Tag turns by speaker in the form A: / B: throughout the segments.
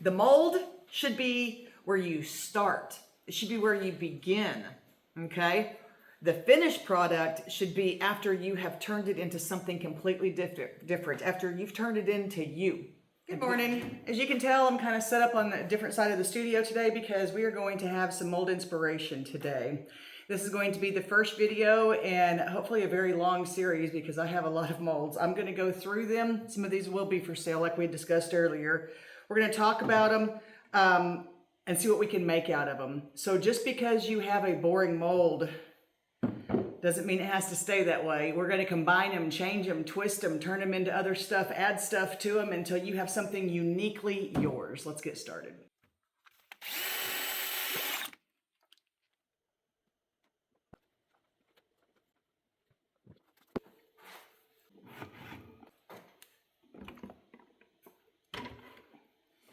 A: The mold should be where you start. It should be where you begin, okay? The finished product should be after you have turned it into something completely different, after you've turned it into you. Good morning. As you can tell, I'm kind of set up on a different side of the studio today because we are going to have some mold inspiration today. This is going to be the first video and hopefully a very long series because I have a lot of molds. I'm going to go through them. Some of these will be for sale like we discussed earlier. We're going to talk about them and see what we can make out of them. So just because you have a boring mold doesn't mean it has to stay that way. We're going to combine them, change them, twist them, turn them into other stuff, add stuff to them until you have something uniquely yours. Let's get started.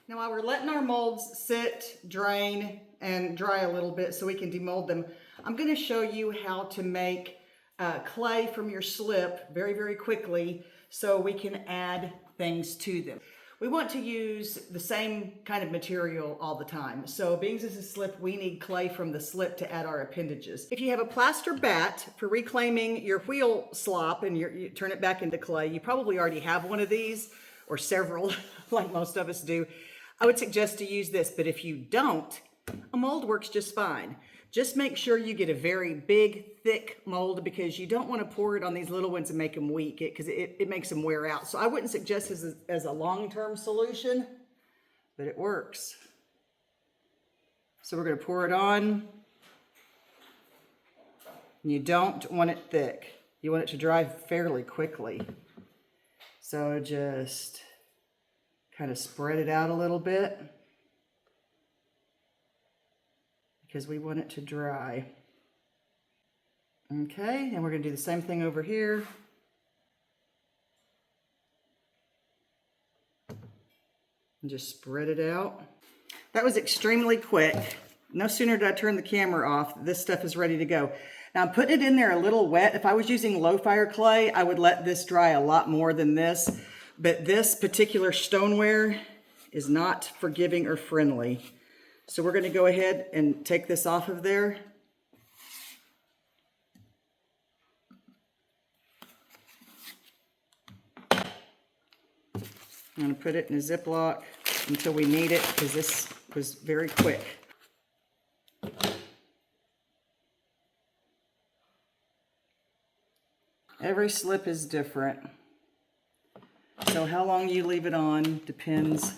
A: Now while we're letting our molds sit, drain, and dry a little bit so we can demold them, I'm going to show you how to make clay from your slip very, very quickly so we can add things to them. We want to use the same kind of material all the time. So being as this is slip, we need clay from the slip to add our appendages. If you have a plaster bat for reclaiming your wheel slop and you turn it back into clay, you probably already have one of these or several like most of us do. I would suggest to use this, but if you don't, a mold works just fine. Just make sure you get a very big, thick mold because you don't want to pour it on these little ones and make them weak because it makes them wear out. So I wouldn't suggest this as a long-term solution, but it works. So we're going to pour it on. And you don't want it thick. You want it to dry fairly quickly. So just kind of spread it out a little bit because we want it to dry. Okay, and we're going to do the same thing over here. And just spread it out. That was extremely quick. No sooner did I turn the camera off, this stuff is ready to go. Now I'm putting it in there a little wet. If I was using low fire clay, I would let this dry a lot more than this. But this particular stoneware is not forgiving or friendly. So we're going to go ahead and take this off of there. I'm going to put it in a Ziploc until we need it because this was very quick. Every slip is different. So how long you leave it on depends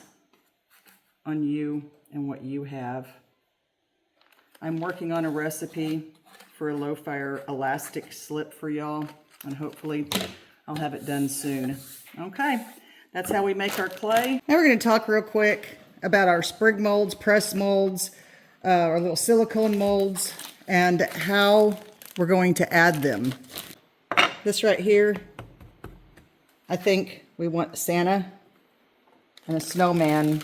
A: on you and what you have. I'm working on a recipe for a low fire elastic slip for y'all, and hopefully I'll have it done soon. Okay, that's how we make our clay. Now we're going to talk real quick about our sprig molds, press molds, our little silicone molds, and how we're going to add them. This right here, I think we want Santa and a snowman,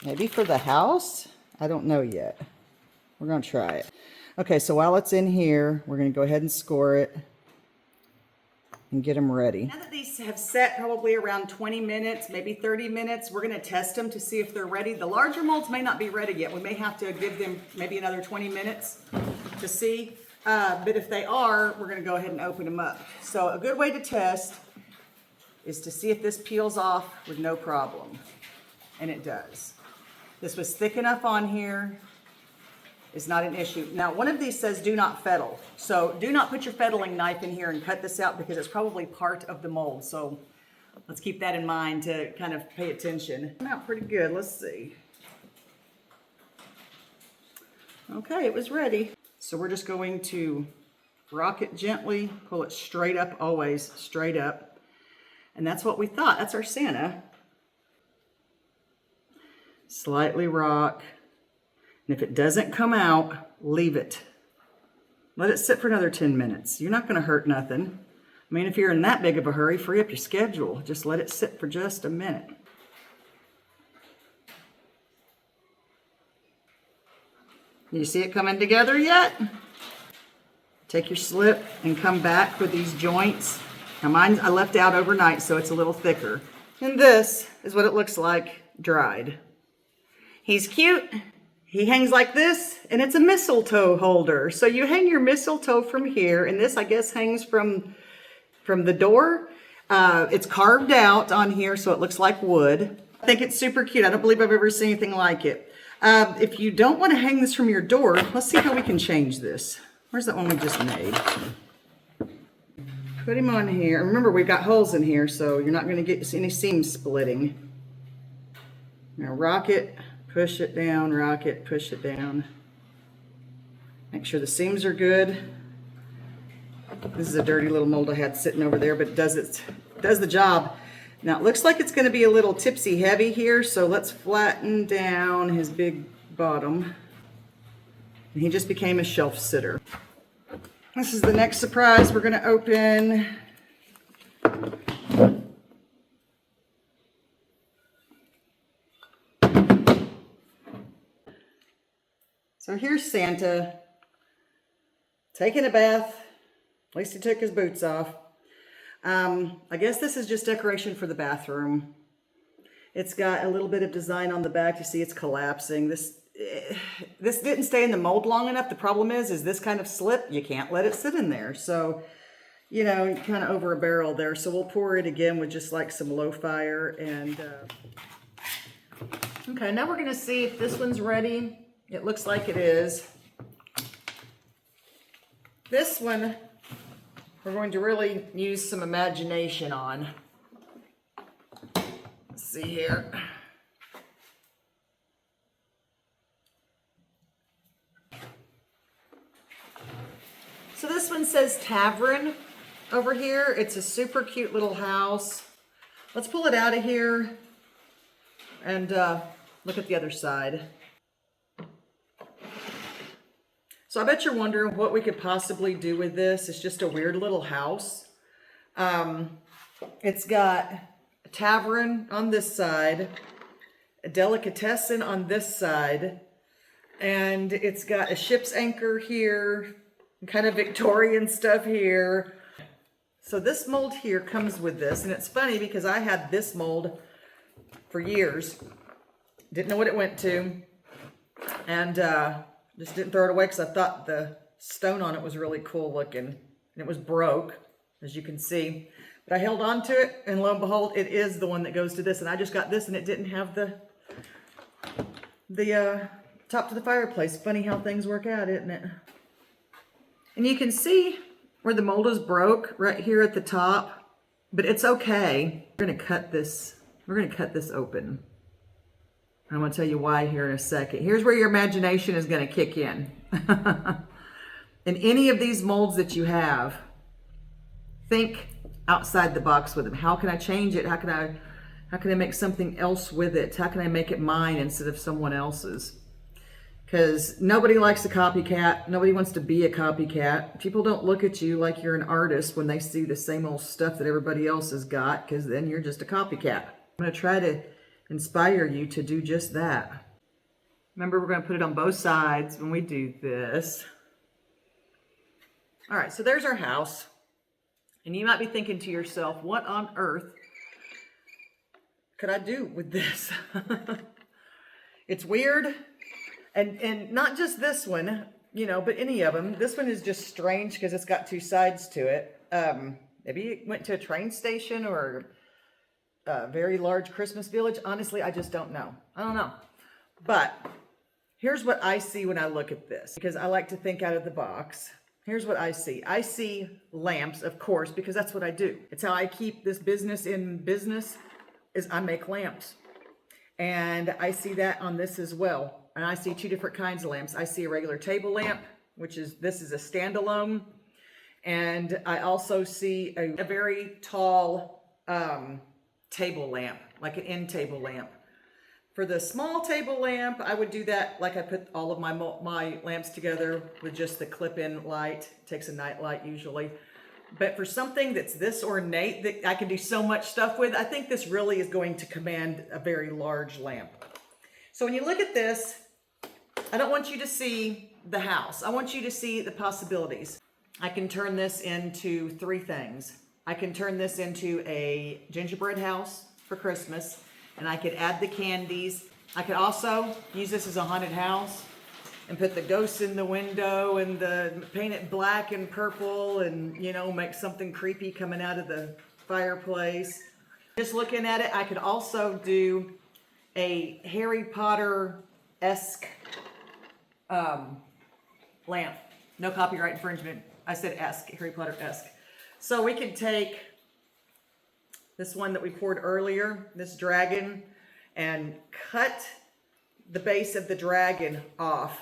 A: maybe for the house. I don't know yet. We're going to try it. Okay, so while it's in here, we're going to go ahead and score it and get them ready. Now that these have set probably around 20 minutes, maybe 30 minutes, we're going to test them to see if they're ready. The larger molds may not be ready yet. We may have to give them maybe another 20 minutes to see. But if they are, we're going to go ahead and open them up. So a good way to test is to see if this peels off with no problem. And it does. This was thick enough on here. It's not an issue. Now, one of these says do not fettle. So do not put your fettling knife in here and cut this out because it's probably part of the mold. So let's keep that in mind to kind of pay attention. Came out pretty good. Let's see. Okay, it was ready. So we're just going to rock it gently, pull it straight up, always straight up. And that's what we thought. That's our Santa. Slightly rock. And if it doesn't come out, leave it. Let it sit for another 10 minutes. You're not going to hurt nothing. I mean, if you're in that big of a hurry, free up your schedule. Just let it sit for just a minute. You see it coming together yet? Take your slip and come back with these joints. Now mine I left out overnight, so it's a little thicker. And this is what it looks like dried. He's cute. He hangs like this, and it's a mistletoe holder. So you hang your mistletoe from here, and this, I guess, hangs from the door. It's carved out on here, so it looks like wood. I think it's super cute. I don't believe I've ever seen anything like it. If you don't want to hang this from your door, let's see how we can change this. Where's that one we just made? Put him on here. Remember, we've got holes in here, so you're not going to get any seam splitting. Now rock it, push it down, rock it, push it down. Make sure the seams are good. This is a dirty little mold I had sitting over there, but it does the job. Now it looks like it's going to be a little tipsy heavy here, so let's flatten down his big bottom. And he just became a shelf sitter. This is the next surprise we're going to open. So here's Santa taking a bath. At least he took his boots off. I guess this is just decoration for the bathroom. It's got a little bit of design on the back. You see it's collapsing. This didn't stay in the mold long enough. The problem is this kind of slip, you can't let it sit in there. So, you know, kind of over a barrel there. So we'll pour it again with just like some low fire. And okay, now we're going to see if this one's ready. It looks like it is. This one, we're going to really use some imagination on. Let's see here. So this one says Tavern over here. It's a super cute little house. Let's pull it out of here and look at the other side. So I bet you're wondering what we could possibly do with this. It's just a weird little house. It's got a tavern on this side, a delicatessen on this side, and it's got a ship's anchor here, kind of Victorian stuff here. So this mold here comes with this, and it's funny because I had this mold for years. Didn't know what it went to, and just didn't throw it away because I thought the stone on it was really cool looking. And it was broke, as you can see. But I held on to it, and lo and behold, it is the one that goes to this. And I just got this, and it didn't have the top to the fireplace. Funny how things work out, isn't it? And you can see where the mold is broke right here at the top. But it's okay. We're going to cut this. We're going to cut this open. I'm going to tell you why here in a second. Here's where your imagination is going to kick in. In any of these molds that you have, think outside the box with them. How can I change it? How can I make something else with it? How can I make it mine instead of someone else's? Because nobody likes a copycat. Nobody wants to be a copycat. People don't look at you like you're an artist when they see the same old stuff that everybody else has got, because then you're just a copycat. I'm going to try to inspire you to do just that. Remember, we're going to put it on both sides when we do this. All right, so there's our house. And you might be thinking to yourself, what on earth could I do with this? It's weird. And not just this one, you know, but any of them. This one is just strange because it's got two sides to it. Maybe it went to a train station or a very large Christmas village. Honestly, I just don't know. I don't know. But here's what I see when I look at this, because I like to think out of the box. Here's what I see. I see lamps, of course, because that's what I do. It's how I keep this business in business, is I make lamps. And I see that on this as well. And I see two different kinds of lamps. I see a regular table lamp, this is a standalone. And I also see a very tall table lamp, like an end table lamp. For the small table lamp, I would do that like I put all of my lamps together with just the clip-in light. It takes a night light usually. But for something that's this ornate that I can do so much stuff with, I think this really is going to command a very large lamp. So when you look at this, I don't want you to see the house. I want you to see the possibilities. I can turn this into three things. I can turn this into a gingerbread house. for Christmas, and I could add the candies. I could also use this as a haunted house and put the ghosts in the window and paint it black and purple and, you know, make something creepy coming out of the fireplace. Just looking at it, I could also do a Harry Potter-esque lamp. No copyright infringement. I said esque, Harry Potter-esque. So we could take this one that we poured earlier, this dragon, and cut the base of the dragon off,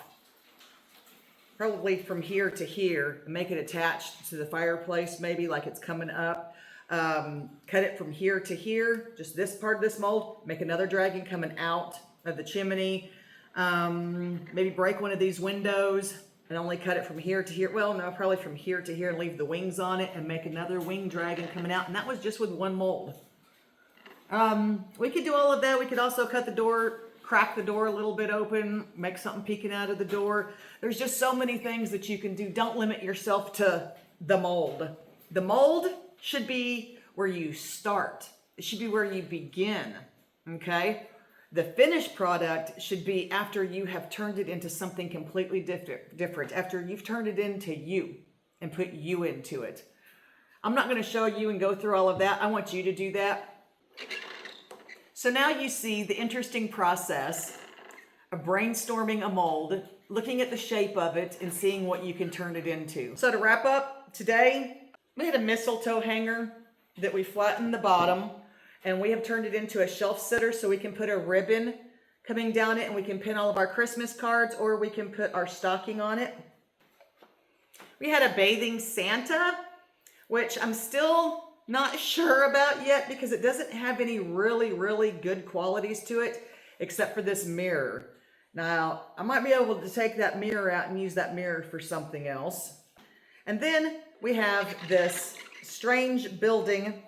A: probably from here to here, and make it attached to the fireplace, maybe like it's coming up. Cut it from here to here, just this part of this mold, make another dragon coming out of the chimney. Maybe break one of these windows and only cut it from here to here. Well, no, probably from here to here and leave the wings on it and make another winged dragon coming out. And that was just with one mold. We could do all of that. We could also cut the door, crack the door a little bit open, make something peeking out of the door. There's just so many things that you can do. Don't limit yourself to the mold. The mold should be where you start. It should be where you begin, okay? The finished product should be after you have turned it into something completely different, after you've turned it into you and put you into it. I'm not going to show you and go through all of that. I want you to do that. So now you see the interesting process of brainstorming a mold, looking at the shape of it, and seeing what you can turn it into. So to wrap up today, we had a mistletoe hanger that we flattened the bottom, and we have turned it into a shelf sitter so we can put a ribbon coming down it, and we can pin all of our Christmas cards, or we can put our stocking on it. We had a bathing Santa, which I'm still not sure about yet because it doesn't have any really good qualities to it except for this mirror. Now, I might be able to take that mirror out and use that mirror for something else. And then we have this strange building,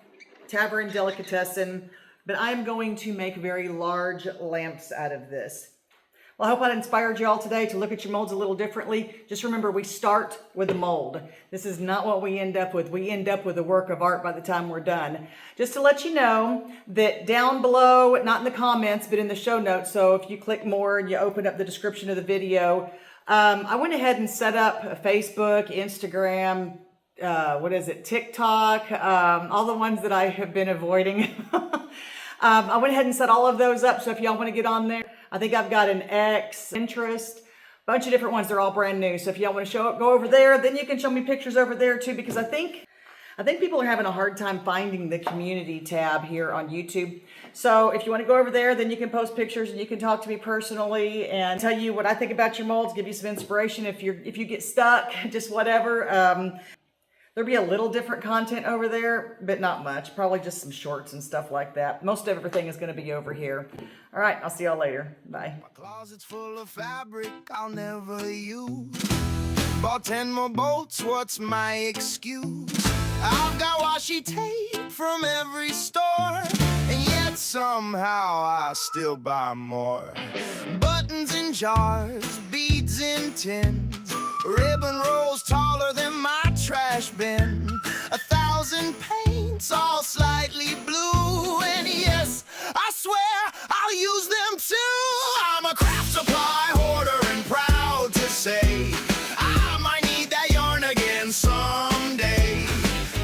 A: Tavern Delicatessen, but I'm going to make very large lamps out of this. Well, I hope I inspired you all today to look at your molds a little differently. Just remember, we start with a mold. This is not what we end up with. We end up with a work of art by the time we're done. Just to let you know that down below, not in the comments, but in the show notes, so if you click more and you open up the description of the video, I went ahead and set up a Facebook, Instagram, TikTok, all the ones that I have been avoiding. I went ahead and set all of those up, so if y'all want to get on there, I think I've got an X, Pinterest, a bunch of different ones. They're all brand new. So if y'all want to go over there, then you can show me pictures over there too, because I think people are having a hard time finding the community tab here on YouTube. So if you want to go over there, then you can post pictures and you can talk to me personally and tell you what I think about your molds, give you some inspiration if you get stuck, just whatever. There'll be a little different content over there, but not much. Probably just some shorts and stuff like that. Most of everything is going to be over here. All right, I'll see y'all later. Bye.
B: My closet's full of fabric I'll never use. Bought 10 more bolts, what's my excuse? I've got washi tape from every store, and yet somehow I still buy more. Buttons in jars, beads in tins, ribbon rolls taller than my trash bin, 1,000 paints all slightly blue, and yes, I swear I'll use them too. I'm a craft supply hoarder and proud to say I might need that yarn again someday.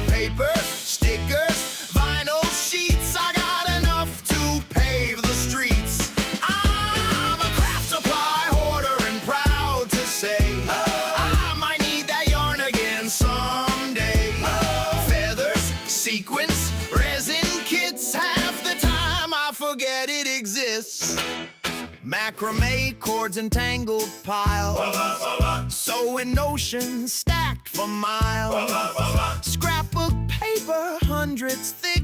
B: Paper, stickers, vinyl sheets, I got enough to pave the streets. I'm a craft supply hoarder and proud to say someday. Feathers, sequins, resin kits, half the time I forget it exists. Macrame cords and tangled piles, sewing notions stacked for miles. Scrapbook paper, hundreds thick,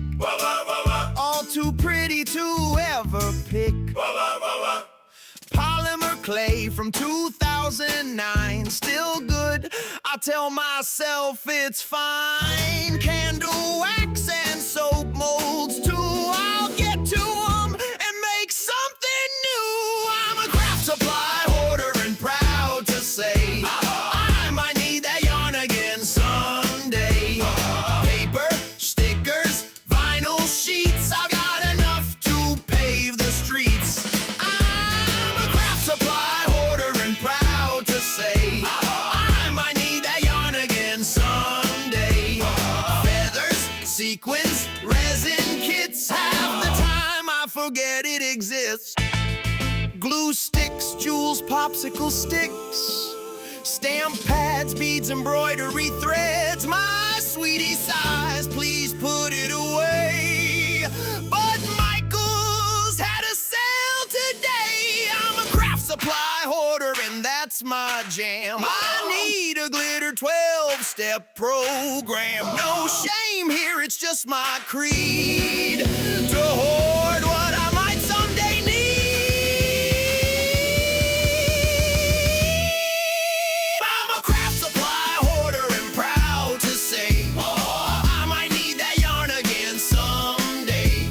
B: all too pretty to ever pick. Polymer clay from 2009, still good, I tell myself it's fine. Candle wax and soap molds too, I'll get to them and make something new. I'm a craft supply hoarder and proud to say I might need that yarn again someday. Paper, stickers, vinyl sheets, I've got enough exist. Glue sticks, jewels, popsicle sticks, stamp pads, beads, embroidery threads. My sweetie sighs, please put it away. But Michael's had a sale today. I'm a craft supply hoarder and that's my jam. I need a glitter 12-step program. No shame here, it's just my creed to hoard what I might someday need. I'm a craft supply hoarder and proud to say, I might need that yarn again someday.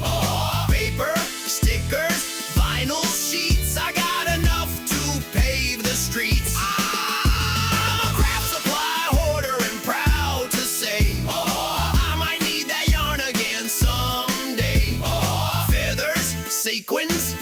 B: Paper, stickers, vinyl sheets, I got enough to pave the streets. I'm a craft supply hoarder and proud to say, I might need that yarn again someday. Feathers, sequins,